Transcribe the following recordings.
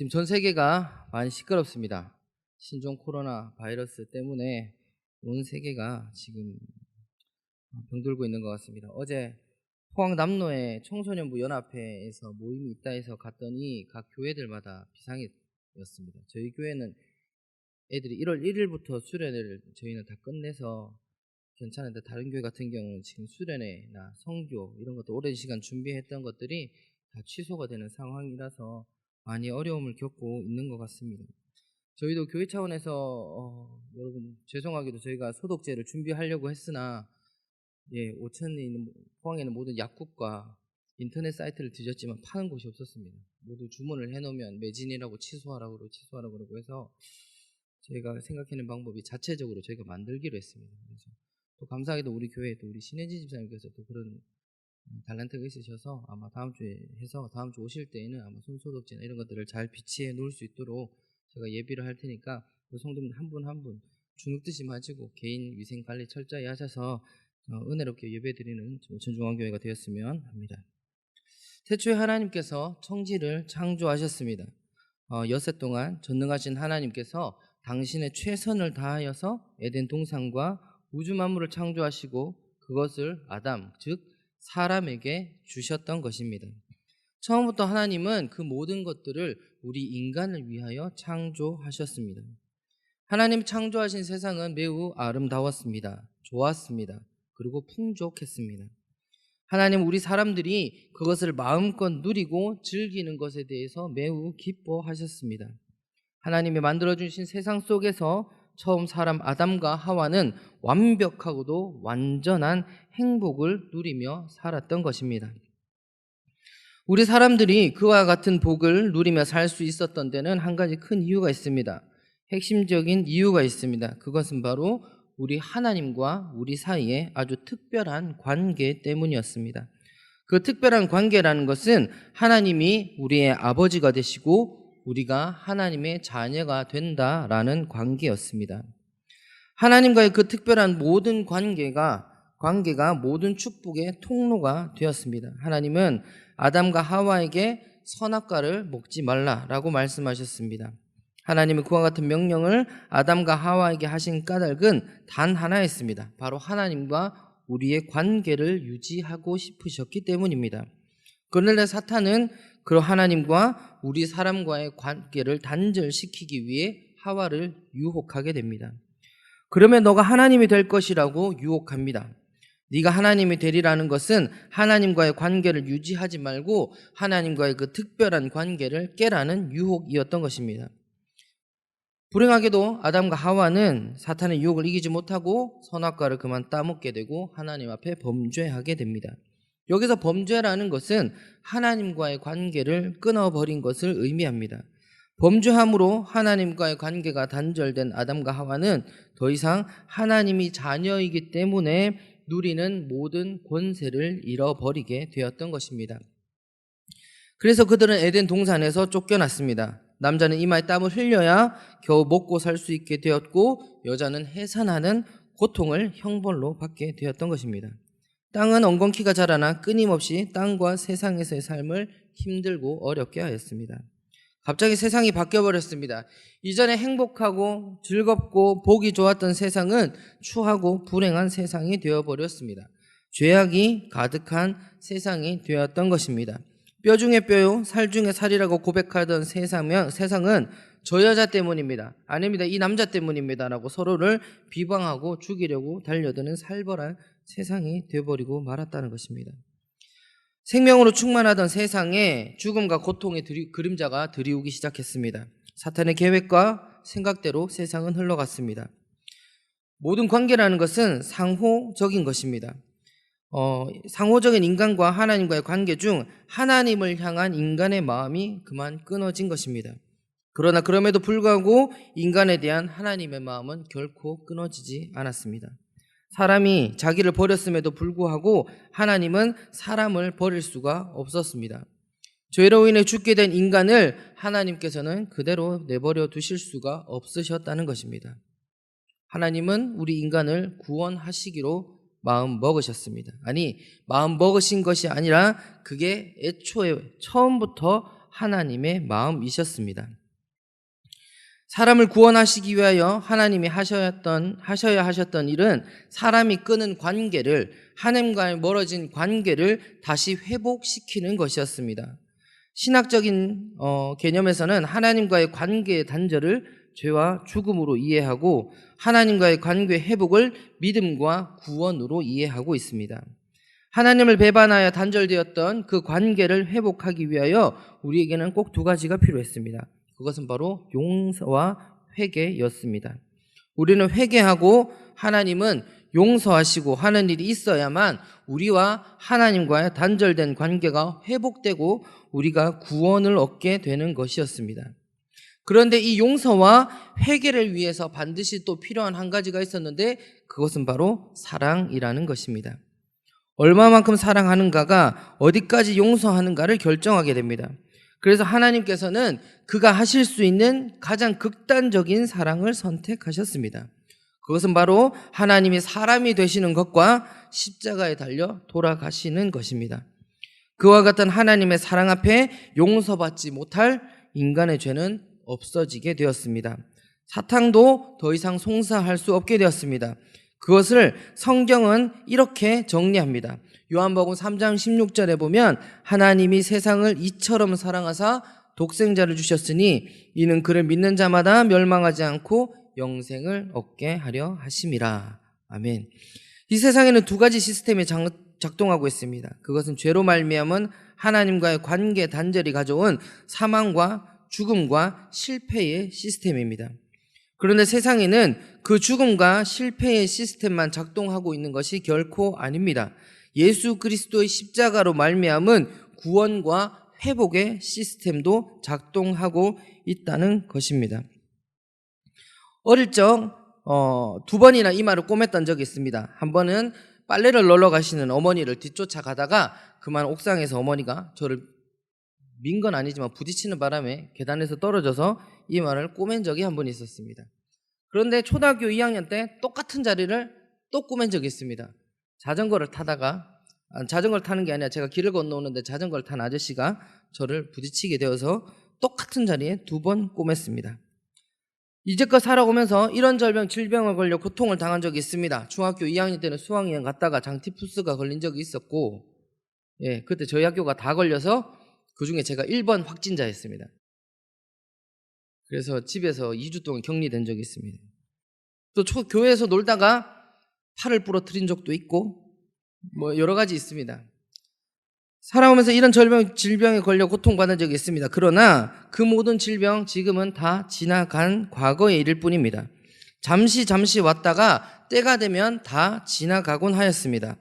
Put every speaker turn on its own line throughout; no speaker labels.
지금 전 세계가 많이 시끄럽습니다. 신종 코로나 바이러스 때문에 온 세계가 지금 병들고 있는 것 같습니다. 어제 포항 남로의 청소년부 연합회에서 모임이 있다 해서 갔더니 각 교회들마다 비상이었습니다. 저희 교회는 애들이 1월 1일부터 수련회를 저희는 다 끝내서 괜찮은데, 다른 교회 같은 경우는 지금 수련회나 선교 이런 것도 오랜 시간 준비했던 것들이 다 취소가 되는 상황이라서 많이 어려움을 겪고 있는 것 같습니다. 저희도 교회 차원에서 여러분 죄송하게도 저희가 소독제를 준비하려고 했으나 오천에 있는 포항에 있는 모든 약국과 인터넷 사이트를 뒤졌지만 파는 곳이 없었습니다. 모두 주문을 해놓으면 매진이라고 취소하라고 그러고 해서 저희가 생각하는 방법이 자체적으로 저희가 만들기로 했습니다. 그래서 또 감사하게도 우리 교회에 또 우리 신혜지 집사님께서 또 그런 달란트가 있으셔서 아마 다음 주에 해서 다음 주 오실 때에는 아마 손소독제나 이런 것들을 잘 비치해 놓을 수 있도록 제가 예비를 할 테니까 그 성도님 한 분 한 분 주눅드지 마시고 개인 위생 관리 철저히 하셔서 은혜롭게 예배드리는 오천중앙교회가 되었으면 합니다. 태초에 하나님께서 청지를 창조하셨습니다. 엿새 동안 전능하신 하나님께서 당신의 최선을 다하여서 에덴 동산과 우주 만물을 창조하시고 그것을 아담, 즉 사람에게 주셨던 것입니다. 처음부터 하나님은 그 모든 것들을 우리 인간을 위하여 창조하셨습니다. 하나님 창조하신 세상은 매우 아름다웠습니다. 좋았습니다. 그리고 풍족했습니다. 하나님 우리 사람들이 그것을 마음껏 누리고 즐기는 것에 대해서 매우 기뻐하셨습니다. 하나님이 만들어주신 세상 속에서 처음 사람 아담과 하와는 완벽하고도 완전한 행복을 누리며 살았던 것입니다. 우리 사람들이 그와 같은 복을 누리며 살 수 있었던 데는 한 가지 큰 이유가 있습니다. 핵심적인 이유가 있습니다. 그것은 바로 우리 하나님과 우리 사이에 아주 특별한 관계 때문이었습니다. 그 특별한 관계라는 것은 하나님이 우리의 아버지가 되시고 우리가 하나님의 자녀가 된다라는 관계였습니다. 하나님과의 그 특별한 모든 관계가 모든 축복의 통로가 되었습니다. 하나님은 아담과 하와에게 선악과를 먹지 말라라고 말씀하셨습니다. 하나님은 그와 같은 명령을 아담과 하와에게 하신 까닭은 단 하나였습니다. 바로 하나님과 우리의 관계를 유지하고 싶으셨기 때문입니다. 그런데 사탄은 그 하나님과 우리 사람과의 관계를 단절시키기 위해 하와를 유혹하게 됩니다. 그러면 너가 하나님이 될 것이라고 유혹합니다. 네가 하나님이 되리라는 것은 하나님과의 관계를 유지하지 말고 하나님과의 그 특별한 관계를 깨라는 유혹이었던 것입니다. 불행하게도 아담과 하와는 사탄의 유혹을 이기지 못하고 선악과를 그만 따먹게 되고 하나님 앞에 범죄하게 됩니다. 여기서 범죄라는 것은 하나님과의 관계를 끊어버린 것을 의미합니다. 범죄함으로 하나님과의 관계가 단절된 아담과 하와는 더 이상 하나님이 자녀이기 때문에 누리는 모든 권세를 잃어버리게 되었던 것입니다. 그래서 그들은 에덴 동산에서 쫓겨났습니다. 남자는 이마에 땀을 흘려야 겨우 먹고 살 수 있게 되었고 여자는 해산하는 고통을 형벌로 받게 되었던 것입니다. 땅은 엉겅퀴가 자라나 끊임없이 땅과 세상에서의 삶을 힘들고 어렵게 하였습니다. 갑자기 세상이 바뀌어버렸습니다. 이전에 행복하고 즐겁고 보기 좋았던 세상은 추하고 불행한 세상이 되어버렸습니다. 죄악이 가득한 세상이 되었던 것입니다. 뼈 중에 뼈요 살 중에 살이라고 고백하던 세상은 저 여자 때문입니다. 아닙니다. 이 남자 때문입니다. 라고 서로를 비방하고 죽이려고 달려드는 살벌한 세상이 되어버리고 말았다는 것입니다. 생명으로 충만하던 세상에 죽음과 고통의 그림자가 드리우기 시작했습니다. 사탄의 계획과 생각대로 세상은 흘러갔습니다. 모든 관계라는 것은 상호적인 것입니다. 상호적인 인간과 하나님과의 관계 중 하나님을 향한 인간의 마음이 그만 끊어진 것입니다. 그러나 그럼에도 불구하고 인간에 대한 하나님의 마음은 결코 끊어지지 않았습니다. 사람이 자기를 버렸음에도 불구하고 하나님은 사람을 버릴 수가 없었습니다. 죄로 인해 죽게 된 인간을 하나님께서는 그대로 내버려 두실 수가 없으셨다는 것입니다. 하나님은 우리 인간을 구원하시기로 마음 먹으셨습니다. 아니, 마음 먹으신 것이 아니라 그게 애초에 처음부터 하나님의 마음이셨습니다. 사람을 구원하시기 위하여 하나님이 하셔야 하셨던 일은 사람이 끊은 관계를, 하나님과의 멀어진 관계를 다시 회복시키는 것이었습니다. 신학적인 개념에서는 하나님과의 관계의 단절을 죄와 죽음으로 이해하고 하나님과의 관계 회복을 믿음과 구원으로 이해하고 있습니다. 하나님을 배반하여 단절되었던 그 관계를 회복하기 위하여 우리에게는 꼭 두 가지가 필요했습니다. 그것은 바로 용서와 회개였습니다. 우리는 회개하고 하나님은 용서하시고 하는 일이 있어야만 우리와 하나님과의 단절된 관계가 회복되고 우리가 구원을 얻게 되는 것이었습니다. 그런데 이 용서와 회개를 위해서 반드시 또 필요한 한 가지가 있었는데 그것은 바로 사랑이라는 것입니다. 얼마만큼 사랑하는가가 어디까지 용서하는가를 결정하게 됩니다. 그래서 하나님께서는 그가 하실 수 있는 가장 극단적인 사랑을 선택하셨습니다. 그것은 바로 하나님이 사람이 되시는 것과 십자가에 달려 돌아가시는 것입니다. 그와 같은 하나님의 사랑 앞에 용서받지 못할 인간의 죄는 없어지게 되었습니다. 사탄도 더 이상 송사할 수 없게 되었습니다. 그것을 성경은 이렇게 정리합니다. 요한복음 3장 16절에 보면 하나님이 세상을 이처럼 사랑하사 독생자를 주셨으니 이는 그를 믿는 자마다 멸망하지 않고 영생을 얻게 하려 하심이라. 아멘. 이 세상에는 두 가지 시스템이 작동하고 있습니다. 그것은 죄로 말미암은 하나님과의 관계 단절이 가져온 사망과 죽음과 실패의 시스템입니다. 그런데 세상에는 그 죽음과 실패의 시스템만 작동하고 있는 것이 결코 아닙니다. 예수 그리스도의 십자가로 말미암은 구원과 회복의 시스템도 작동하고 있다는 것입니다. 어릴 적 두 번이나 이 말을 꼬맸던 적이 있습니다. 한 번은 빨래를 널러 가시는 어머니를 뒤쫓아 가다가 그만 옥상에서 어머니가 저를 민 건 아니지만 부딪히는 바람에 계단에서 떨어져서 이 말을 꼬맨 적이 한 번 있었습니다. 그런데 초등학교 2학년 때 똑같은 자리를 또 꼬맨 적이 있습니다. 자전거를 타다가, 자전거를 타는 게 아니라 제가 길을 건너오는데 자전거를 탄 아저씨가 저를 부딪히게 되어서 똑같은 자리에 두 번 꼬맸습니다. 이제껏 살아오면서 이런 질병을 걸려 고통을 당한 적이 있습니다. 중학교 2학년 때는 수학여행 갔다가 장티푸스가 걸린 적이 있었고, 그때 저희 학교가 다 걸려서 그 중에 제가 1번 확진자였습니다. 그래서 집에서 2주 동안 격리된 적이 있습니다. 또 교회에서 놀다가 팔을 부러뜨린 적도 있고 여러 가지 있습니다. 살아오면서 이런 질병에 걸려 고통받은 적이 있습니다. 그러나 그 모든 질병 지금은 다 지나간 과거의 일일 뿐입니다. 잠시 왔다가 때가 되면 다 지나가곤 하였습니다.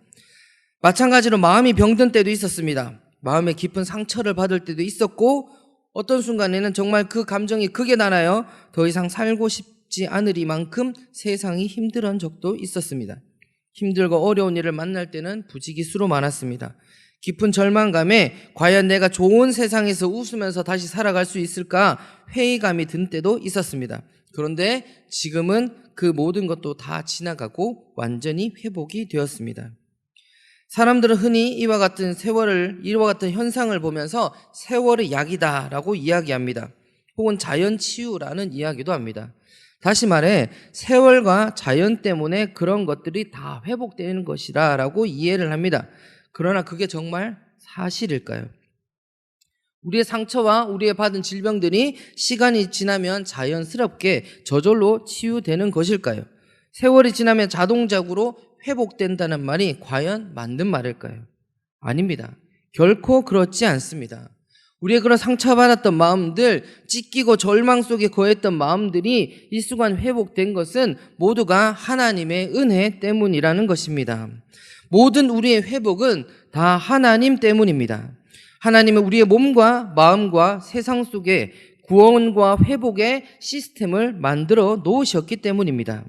마찬가지로 마음이 병든 때도 있었습니다. 마음에 깊은 상처를 받을 때도 있었고 어떤 순간에는 정말 그 감정이 극에 달하여 더 이상 살고 싶지 않으리만큼 세상이 힘들었던 적도 있었습니다. 힘들고 어려운 일을 만날 때는 부지기수로 많았습니다. 깊은 절망감에 과연 내가 좋은 세상에서 웃으면서 다시 살아갈 수 있을까 회의감이 든 때도 있었습니다. 그런데 지금은 그 모든 것도 다 지나가고 완전히 회복이 되었습니다. 사람들은 흔히 이와 같은 현상을 보면서 세월의 약이다라고 이야기합니다. 혹은 자연치유라는 이야기도 합니다. 다시 말해 세월과 자연 때문에 그런 것들이 다 회복되는 것이라고 이해를 합니다. 그러나 그게 정말 사실일까요? 우리의 상처와 우리의 받은 질병들이 시간이 지나면 자연스럽게 저절로 치유되는 것일까요? 세월이 지나면 자동적으로 회복된다는 말이 과연 맞는 말일까요? 아닙니다. 결코 그렇지 않습니다. 우리의 그런 상처받았던 마음들, 찢기고 절망 속에 거했던 마음들이 이 순간 회복된 것은 모두가 하나님의 은혜 때문이라는 것입니다. 모든 우리의 회복은 다 하나님 때문입니다. 하나님은 우리의 몸과 마음과 세상 속에 구원과 회복의 시스템을 만들어 놓으셨기 때문입니다.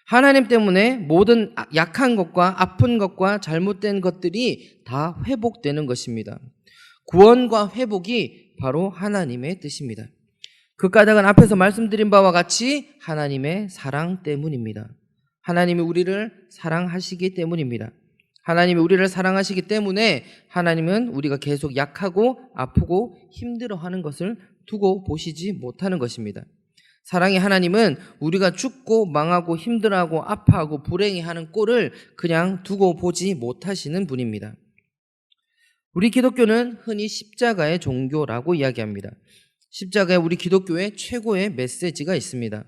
하나님 때문에 모든 약한 것과 아픈 것과 잘못된 것들이 다 회복되는 것입니다. 구원과 회복이 바로 하나님의 뜻입니다. 그 까닭은 앞에서 말씀드린 바와 같이 하나님의 사랑 때문입니다. 하나님이 우리를 사랑하시기 때문입니다. 하나님이 우리를 사랑하시기 때문에 하나님은 우리가 계속 약하고 아프고 힘들어하는 것을 두고 보시지 못하는 것입니다. 사랑의 하나님은 우리가 죽고 망하고 힘들어하고 아파하고 불행해하는 꼴을 그냥 두고 보지 못하시는 분입니다. 우리 기독교는 흔히 십자가의 종교라고 이야기합니다. 십자가에 우리 기독교의 최고의 메시지가 있습니다.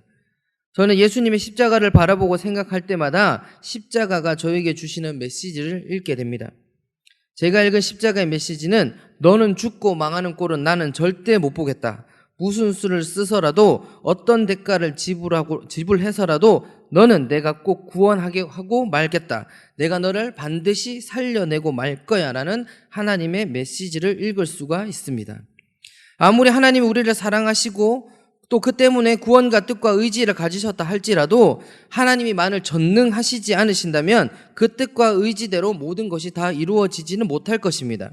저는 예수님의 십자가를 바라보고 생각할 때마다 십자가가 저에게 주시는 메시지를 읽게 됩니다. 제가 읽은 십자가의 메시지는 너는 죽고 망하는 꼴은 나는 절대 못 보겠다. 무슨 수를 쓰서라도 어떤 대가를 지불해서라도 너는 내가 꼭 구원하게 하고 말겠다. 내가 너를 반드시 살려내고 말 거야 라는 하나님의 메시지를 읽을 수가 있습니다. 아무리 하나님이 우리를 사랑하시고 또 그 때문에 구원과 뜻과 의지를 가지셨다 할지라도 하나님이 만일 전능하시지 않으신다면 그 뜻과 의지대로 모든 것이 다 이루어지지는 못할 것입니다.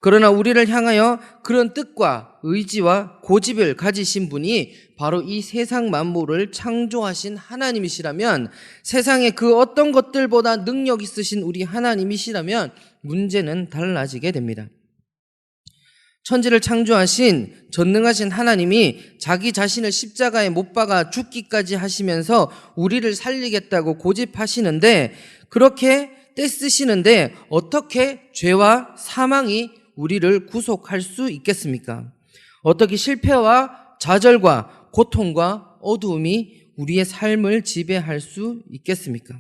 그러나 우리를 향하여 그런 뜻과 의지와 고집을 가지신 분이 바로 이 세상 만물을 창조하신 하나님이시라면, 세상의 그 어떤 것들보다 능력 있으신 우리 하나님이시라면 문제는 달라지게 됩니다. 천지를 창조하신 전능하신 하나님이 자기 자신을 십자가에 못 박아 죽기까지 하시면서 우리를 살리겠다고 고집하시는데, 그렇게 떼쓰시는데 어떻게 죄와 사망이 우리를 구속할 수 있겠습니까? 어떻게 실패와 좌절과 고통과 어두움이 우리의 삶을 지배할 수 있겠습니까?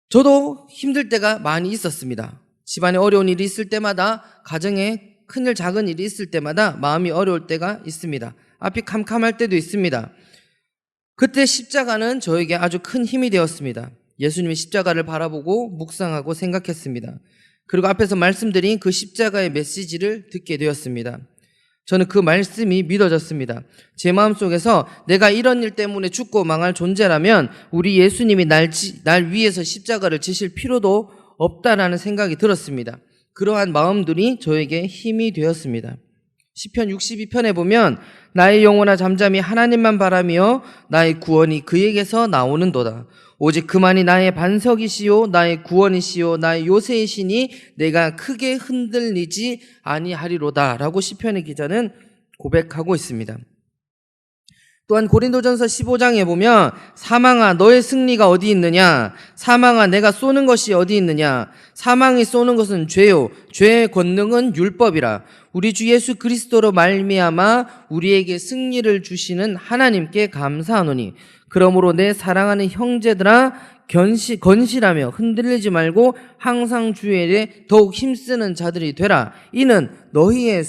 저도 힘들 때가 많이 있었습니다. 집안에 어려운 일이 있을 때마다, 가정에 큰일 작은 일이 있을 때마다 마음이 어려울 때가 있습니다. 앞이 캄캄할 때도 있습니다. 그때 십자가는 저에게 아주 큰 힘이 되었습니다. 예수님의 십자가를 바라보고 묵상하고 생각했습니다. 그리고 앞에서 말씀드린 그 십자가의 메시지를 듣게 되었습니다. 저는 그 말씀이 믿어졌습니다. 제 마음속에서 내가 이런 일 때문에 죽고 망할 존재라면 우리 예수님이 날 위해서 십자가를 지실 필요도 없다라는 생각이 들었습니다. 그러한 마음들이 저에게 힘이 되었습니다. 시편 62편에 보면 나의 영혼아 잠잠히 하나님만 바라며 나의 구원이 그에게서 나오는도다. 오직 그만이 나의 반석이시요 나의 구원이시요 나의 요새이시니 내가 크게 흔들리지 아니하리로다 라고 시편의 기자는 고백하고 있습니다. 또한 고린도전서 15장에 보면 사망아 너의 승리가 어디 있느냐, 사망아 내가 쏘는 것이 어디 있느냐, 사망이 쏘는 것은 죄요 죄의 권능은 율법이라. 우리 주 예수 그리스도로 말미암아 우리에게 승리를 주시는 하나님께 감사하노니 그러므로 내 사랑하는 형제들아 건실하며 흔들리지 말고 항상 주의 일에 더욱 힘쓰는 자들이 되라. 이는 너희의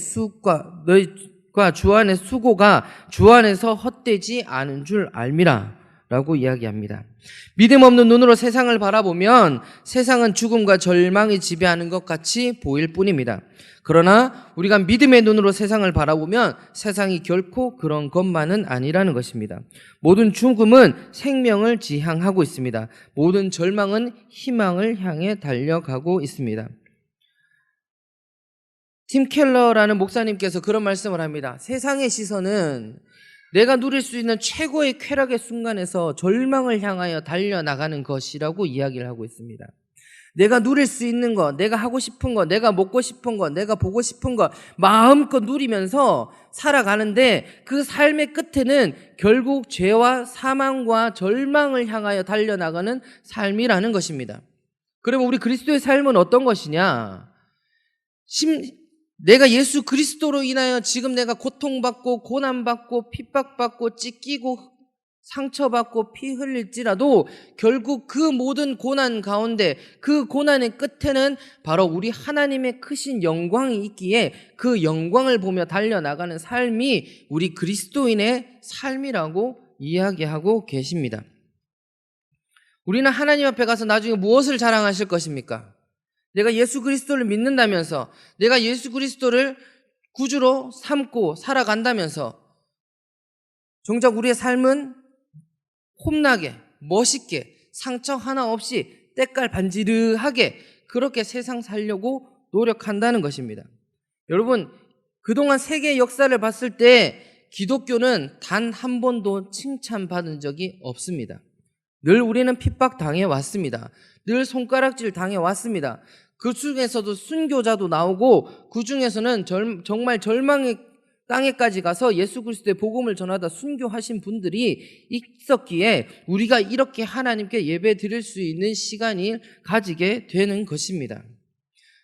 주 안의 수고가 주 안에서 헛되지 않은 줄 알미라 라고 이야기합니다. 믿음 없는 눈으로 세상을 바라보면 세상은 죽음과 절망이 지배하는 것 같이 보일 뿐입니다. 그러나 우리가 믿음의 눈으로 세상을 바라보면 세상이 결코 그런 것만은 아니라는 것입니다. 모든 죽음은 생명을 지향하고 있습니다. 모든 절망은 희망을 향해 달려가고 있습니다. 팀 켈러라는 목사님께서 그런 말씀을 합니다. 세상의 시선은 내가 누릴 수 있는 최고의 쾌락의 순간에서 절망을 향하여 달려나가는 것이라고 이야기를 하고 있습니다. 내가 누릴 수 있는 것, 내가 하고 싶은 것, 내가 먹고 싶은 것, 내가 보고 싶은 것 마음껏 누리면서 살아가는데 그 삶의 끝에는 결국 죄와 사망과 절망을 향하여 달려나가는 삶이라는 것입니다. 그러면 우리 그리스도의 삶은 어떤 것이냐? 내가 예수 그리스도로 인하여 지금 내가 고통받고 고난받고 핍박받고 찢기고 상처받고 피 흘릴지라도 결국 그 모든 고난 가운데 그 고난의 끝에는 바로 우리 하나님의 크신 영광이 있기에 그 영광을 보며 달려나가는 삶이 우리 그리스도인의 삶이라고 이야기하고 계십니다. 우리는 하나님 앞에 가서 나중에 무엇을 자랑하실 것입니까? 내가 예수 그리스도를 믿는다면서, 내가 예수 그리스도를 구주로 삼고 살아간다면서 정작 우리의 삶은 홈나게 멋있게 상처 하나 없이 때깔 반지르하게 그렇게 세상 살려고 노력한다는 것입니다. 여러분, 그동안 세계 역사를 봤을 때 기독교는 단 한 번도 칭찬받은 적이 없습니다. 늘 우리는 핍박당해 왔습니다. 늘 손가락질 당해 왔습니다. 그 중에서도 순교자도 나오고 그 중에서는 정말 절망의 땅에까지 가서 예수 그리스도의 복음을 전하다 순교하신 분들이 있었기에 우리가 이렇게 하나님께 예배 드릴 수 있는 시간을 가지게 되는 것입니다.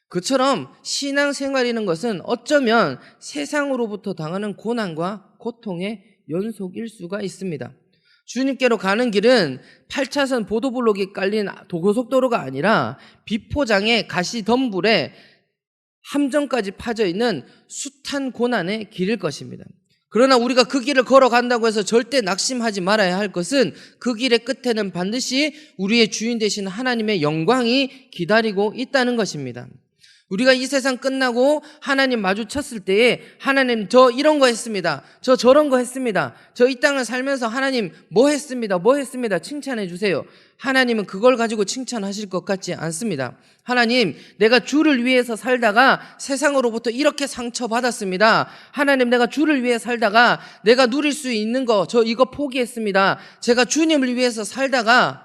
그처럼 신앙생활이라는 것은 어쩌면 세상으로부터 당하는 고난과 고통의 연속일 수가 있습니다. 주님께로 가는 길은 8차선 보도블록이 깔린 고속도로가 아니라 비포장의 가시덤불에 함정까지 파져 있는 숱한 고난의 길일 것입니다. 그러나 우리가 그 길을 걸어간다고 해서 절대 낙심하지 말아야 할 것은 그 길의 끝에는 반드시 우리의 주인 되신 하나님의 영광이 기다리고 있다는 것입니다. 우리가 이 세상 끝나고 하나님 마주쳤을 때에 하나님 저 이런 거 했습니다. 저 저런 거 했습니다. 저 이 땅을 살면서 하나님 뭐 했습니다. 칭찬해 주세요. 하나님은 그걸 가지고 칭찬하실 것 같지 않습니다. 하나님, 내가 주를 위해서 살다가 세상으로부터 이렇게 상처받았습니다. 하나님, 내가 주를 위해 살다가 내가 누릴 수 있는 거 저 이거 포기했습니다. 제가 주님을 위해서 살다가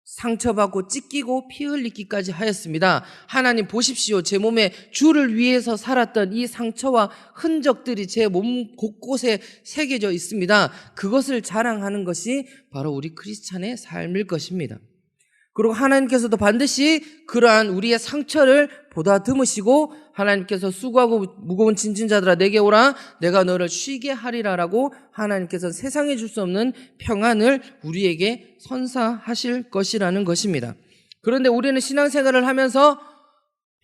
상처받고 찢기고 피 흘리기까지 하였습니다. 하나님 보십시오. 제 몸에 주를 위해서 살았던 이 상처와 흔적들이 제 몸 곳곳에 새겨져 있습니다. 그것을 자랑하는 것이 바로 우리 크리스찬의 삶일 것입니다. 그리고 하나님께서도 반드시 그러한 우리의 상처를 보다듬으시고 하나님께서 수고하고 무거운 짐진 자들아 내게 오라 내가 너를 쉬게 하리라라고 하나님께서 세상에 줄 수 없는 평안을 우리에게 선사하실 것이라는 것입니다. 그런데 우리는 신앙생활을 하면서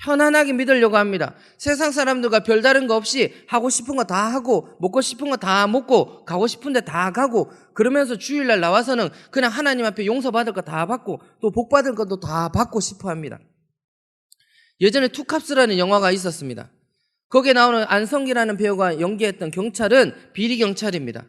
편안하게 믿으려고 합니다. 세상 사람들과 별다른 거 없이 하고 싶은 거 다 하고 먹고 싶은 거 다 먹고 가고 싶은 데 다 가고 그러면서 주일날 나와서는 그냥 하나님 앞에 용서받을 거 다 받고 또 복받을 것도 다 받고 싶어 합니다. 예전에 투캅스라는 영화가 있었습니다. 거기에 나오는 안성기라는 배우가 연기했던 경찰은 비리 경찰입니다.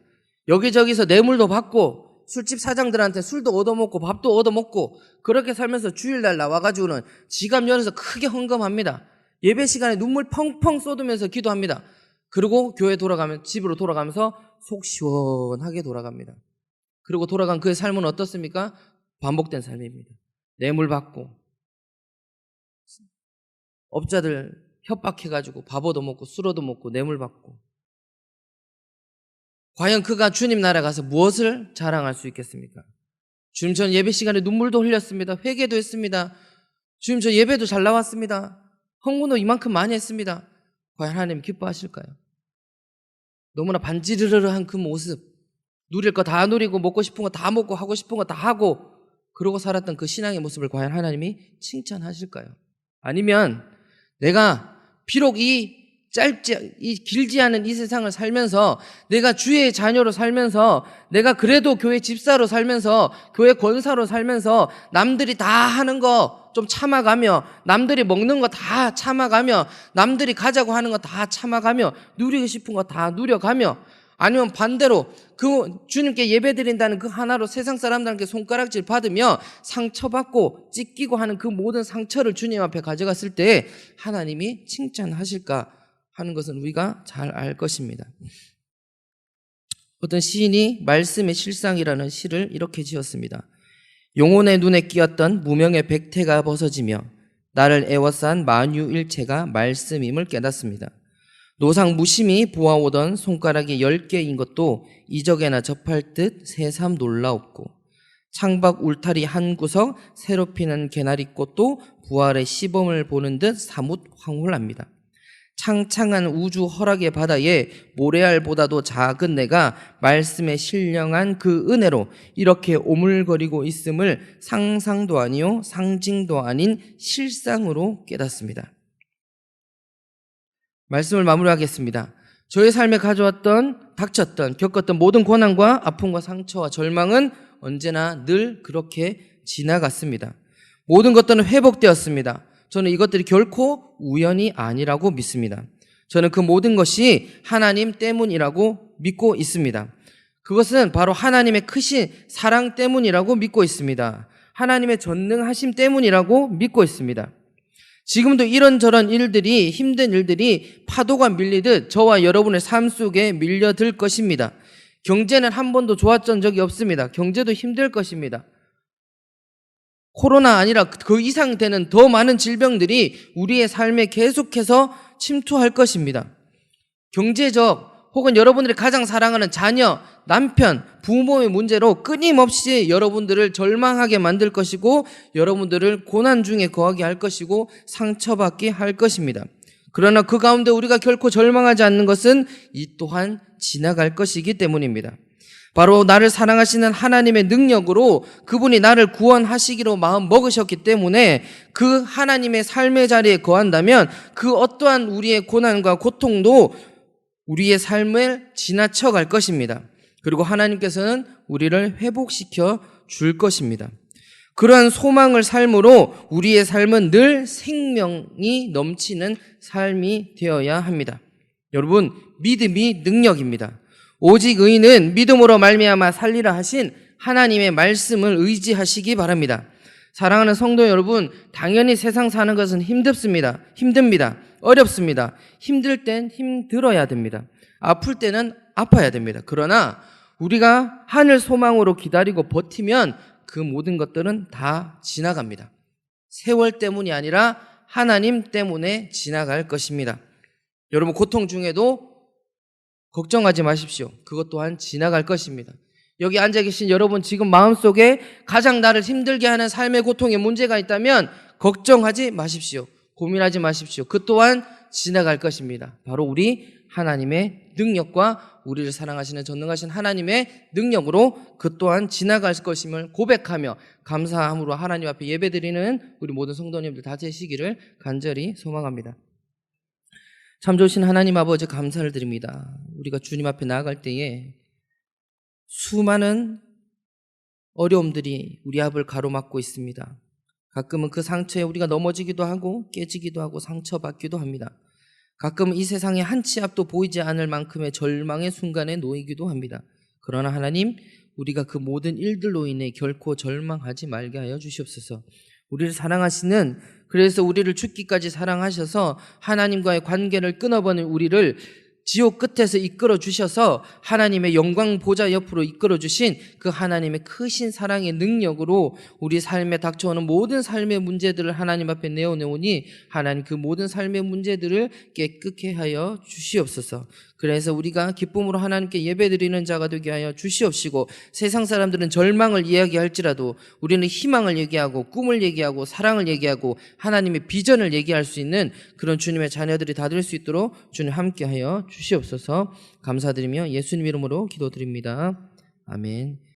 여기저기서 뇌물도 받고 술집 사장들한테 술도 얻어먹고 밥도 얻어먹고 그렇게 살면서 주일날 나와가지고는 지갑 열어서 크게 헌금합니다. 예배 시간에 눈물 펑펑 쏟으면서 기도합니다. 그리고 집으로 돌아가면서 속 시원하게 돌아갑니다. 그리고 돌아간 그의 삶은 어떻습니까? 반복된 삶입니다. 뇌물 받고 업자들 협박해가지고 밥 얻어먹고 술 얻어먹고 뇌물 받고 과연 그가 주님 나라에 가서 무엇을 자랑할 수 있겠습니까? 주님, 전 예배 시간에 눈물도 흘렸습니다. 회개도 했습니다. 주님, 저 예배도 잘 나왔습니다. 헌금도 이만큼 많이 했습니다. 과연 하나님 기뻐하실까요? 너무나 반지르르한 그 모습, 누릴 거 다 누리고 먹고 싶은 거 다 먹고 하고 싶은 거 다 하고 그러고 살았던 그 신앙의 모습을 과연 하나님이 칭찬하실까요? 아니면 내가 비록 이 길지 않은 이 세상을 살면서 내가 주의 자녀로 살면서 내가 그래도 교회 집사로 살면서 교회 권사로 살면서 남들이 다 하는 거 좀 참아가며 남들이 먹는 거 다 참아가며 남들이 가자고 하는 거 다 참아가며 누리고 싶은 거 다 누려가며 아니면 반대로 그 주님께 예배드린다는 그 하나로 세상 사람들한테 손가락질 받으며 상처받고 찢기고 하는 그 모든 상처를 주님 앞에 가져갔을 때 하나님이 칭찬하실까 하는 것은 우리가 잘 알 것입니다. 어떤 시인이 말씀의 실상이라는 시를 이렇게 지었습니다. 영혼의 눈에 끼었던 무명의 백태가 벗어지며 나를 애워싼 만유일체가 말씀임을 깨닫습니다. 노상 무심히 보아오던 손가락이 10개인 것도 이적에나 접할 듯 새삼 놀라웠고 창밖 울타리 한 구석 새로 피는 개나리꽃도 부활의 시범을 보는 듯 사뭇 황홀합니다. 창창한 우주 허락의 바다에 모래알보다도 작은 내가 말씀에 신령한 그 은혜로 이렇게 오물거리고 있음을 상상도 아니요 상징도 아닌 실상으로 깨닫습니다. 말씀을 마무리하겠습니다. 저의 삶에 닥쳤던, 겪었던 모든 고난과 아픔과 상처와 절망은 언제나 늘 그렇게 지나갔습니다. 모든 것들은 회복되었습니다. 저는 이것들이 결코 우연이 아니라고 믿습니다. 저는 그 모든 것이 하나님 때문이라고 믿고 있습니다. 그것은 바로 하나님의 크신 사랑 때문이라고 믿고 있습니다. 하나님의 전능하심 때문이라고 믿고 있습니다. 지금도 이런저런 일들이, 힘든 일들이 파도가 밀리듯 저와 여러분의 삶 속에 밀려들 것입니다. 경제는 한 번도 좋았던 적이 없습니다. 경제도 힘들 것입니다. 코로나 아니라 그 이상 되는 더 많은 질병들이 우리의 삶에 계속해서 침투할 것입니다. 경제적 혹은 여러분들이 가장 사랑하는 자녀, 남편, 부모의 문제로 끊임없이 여러분들을 절망하게 만들 것이고 여러분들을 고난 중에 거하게 할 것이고 상처받게 할 것입니다. 그러나 그 가운데 우리가 결코 절망하지 않는 것은 이 또한 지나갈 것이기 때문입니다. 바로 나를 사랑하시는 하나님의 능력으로 그분이 나를 구원하시기로 마음 먹으셨기 때문에 그 하나님의 삶의 자리에 거한다면 그 어떠한 우리의 고난과 고통도 우리의 삶을 지나쳐 갈 것입니다. 그리고 하나님께서는 우리를 회복시켜 줄 것입니다. 그러한 소망을 삶으로 우리의 삶은 늘 생명이 넘치는 삶이 되어야 합니다. 여러분, 믿음이 능력입니다. 오직 의인은 믿음으로 말미암아 살리라 하신 하나님의 말씀을 의지하시기 바랍니다. 사랑하는 성도 여러분, 당연히 세상 사는 것은 힘듭니다. 어렵습니다. 힘들 땐 힘들어야 됩니다. 아플 때는 아파야 됩니다. 그러나 우리가 하늘 소망으로 기다리고 버티면 그 모든 것들은 다 지나갑니다. 세월 때문이 아니라 하나님 때문에 지나갈 것입니다. 여러분, 고통 중에도 걱정하지 마십시오. 그것 또한 지나갈 것입니다. 여기 앉아 계신 여러분, 지금 마음속에 가장 나를 힘들게 하는 삶의 고통에 문제가 있다면 걱정하지 마십시오. 고민하지 마십시오. 그 또한 지나갈 것입니다. 바로 우리 하나님의 능력과 우리를 사랑하시는 전능하신 하나님의 능력으로 그 또한 지나갈 것임을 고백하며 감사함으로 하나님 앞에 예배드리는 우리 모든 성도님들 다 되시기를 간절히 소망합니다. 참 좋으신 하나님 아버지, 감사를 드립니다. 우리가 주님 앞에 나아갈 때에 수많은 어려움들이 우리 앞을 가로막고 있습니다. 가끔은 그 상처에 우리가 넘어지기도 하고 깨지기도 하고 상처받기도 합니다. 가끔은 이 세상에 한 치 앞도 보이지 않을 만큼의 절망의 순간에 놓이기도 합니다. 그러나 하나님, 우리가 그 모든 일들로 인해 결코 절망하지 말게 하여 주시옵소서. 우리를 사랑하시는, 그래서 우리를 죽기까지 사랑하셔서 하나님과의 관계를 끊어버린 우리를 지옥 끝에서 이끌어 주셔서 하나님의 영광 보좌 옆으로 이끌어 주신 그 하나님의 크신 사랑의 능력으로 우리 삶에 닥쳐오는 모든 삶의 문제들을 하나님 앞에 내어놓으니 하나님 그 모든 삶의 문제들을 깨끗게 하여 주시옵소서. 그래서 우리가 기쁨으로 하나님께 예배드리는 자가 되게 하여 주시옵시고, 세상 사람들은 절망을 이야기할지라도 우리는 희망을 얘기하고 꿈을 얘기하고 사랑을 얘기하고 하나님의 비전을 얘기할 수 있는 그런 주님의 자녀들이 다 될 수 있도록 주님 함께 하여 주시옵소서. 감사드리며 예수님 이름으로 기도드립니다. 아멘.